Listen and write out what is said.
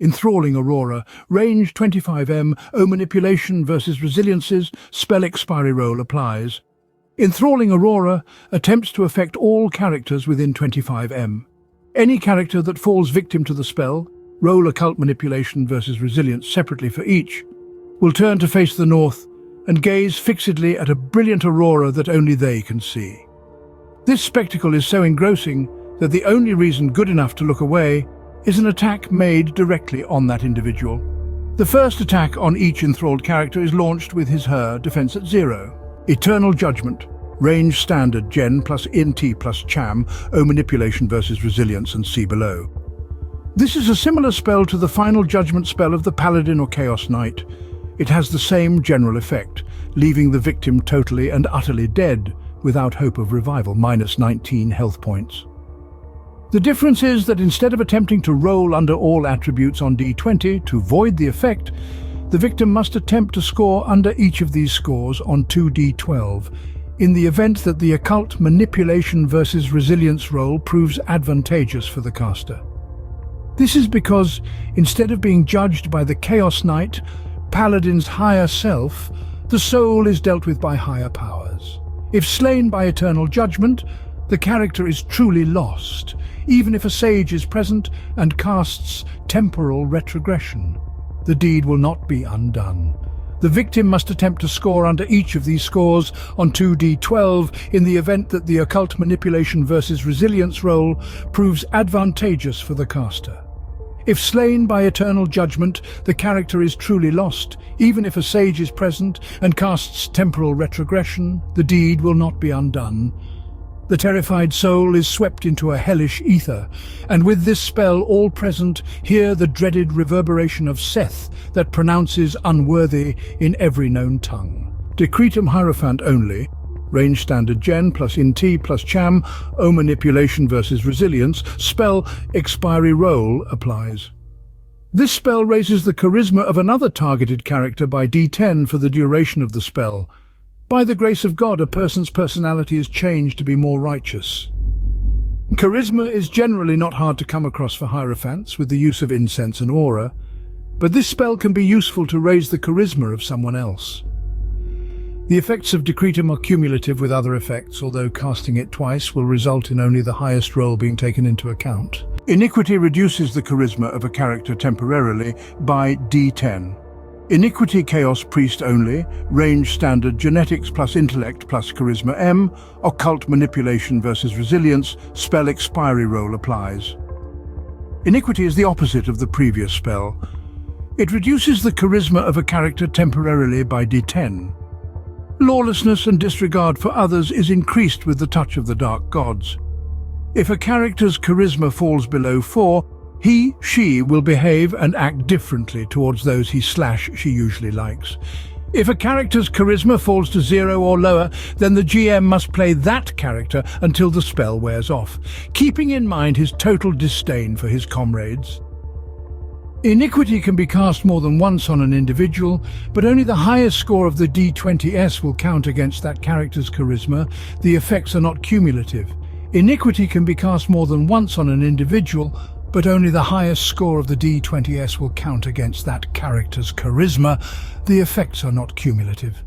Enthralling Aurora, range 25m, O manipulation versus resiliences, spell expiry roll applies. Enthralling Aurora attempts to affect all characters within 25m. Any character that falls victim to the spell, roll occult manipulation versus resilience separately for each, will turn to face the north and gaze fixedly at a brilliant aurora that only they can see. This spectacle is so engrossing that the only reason good enough to look away is an attack made directly on that individual. The first attack on each enthralled character is launched with his/her defense at 0. Eternal Judgment, range standard Gen plus NT plus Cham, O manipulation versus resilience, and see below. This is a similar spell to the final judgment spell of the Paladin or Chaos Knight. It has the same general effect, leaving the victim totally and utterly dead without hope of revival, minus 19 health points. The difference is that instead of attempting to roll under all attributes on D20 to void the effect, the victim must attempt to score under each of these scores on 2D12, in the event that the occult manipulation versus resilience roll proves advantageous for the caster. This is because, instead of being judged by the Chaos Knight, Paladin's higher self, the soul is dealt with by higher powers. If slain by Eternal Judgment, the character is truly lost, even if a sage is present and casts temporal retrogression. The deed will not be undone. The victim must attempt to score under each of these scores on 2D12 in the event that the occult manipulation versus resilience roll proves advantageous for the caster. If slain by Eternal Judgment, the character is truly lost, even if a sage is present and casts temporal retrogression. The deed will not be undone. The terrified soul is swept into a hellish ether, and with this spell all present hear the dreaded reverberation of Seth that pronounces unworthy in every known tongue. Decretum Hierophant only, range standard Gen plus NT plus Cham, O manipulation versus resilience, spell expiry roll applies. This spell raises the charisma of another targeted character by D10 for the duration of the spell. By the grace of God, a person's personality is changed to be more righteous. Charisma is generally not hard to come across for Hierophants with the use of incense and aura, but this spell can be useful to raise the charisma of someone else. The effects of Decretum are cumulative with other effects, although casting it twice will result in only the highest roll being taken into account. Iniquity reduces the charisma of a character temporarily by D10. Iniquity Chaos Priest only, range standard Genetics plus Intellect plus Charisma M, Occult Manipulation versus Resilience, spell expiry roll applies. Iniquity is the opposite of the previous spell. It reduces the charisma of a character temporarily by D10. Lawlessness and disregard for others is increased with the touch of the dark gods. If a character's charisma falls below 4, he/she will behave and act differently towards those he/she usually likes. If a character's charisma falls to 0 or lower, then the GM must play that character until the spell wears off, keeping in mind his total disdain for his comrades. Iniquity can be cast more than once on an individual, but only the highest score of the D20s will count against that character's charisma. The effects are not cumulative. Iniquity can be cast more than once on an individual, but only the highest score of the D20s will count against that character's charisma. The effects are not cumulative.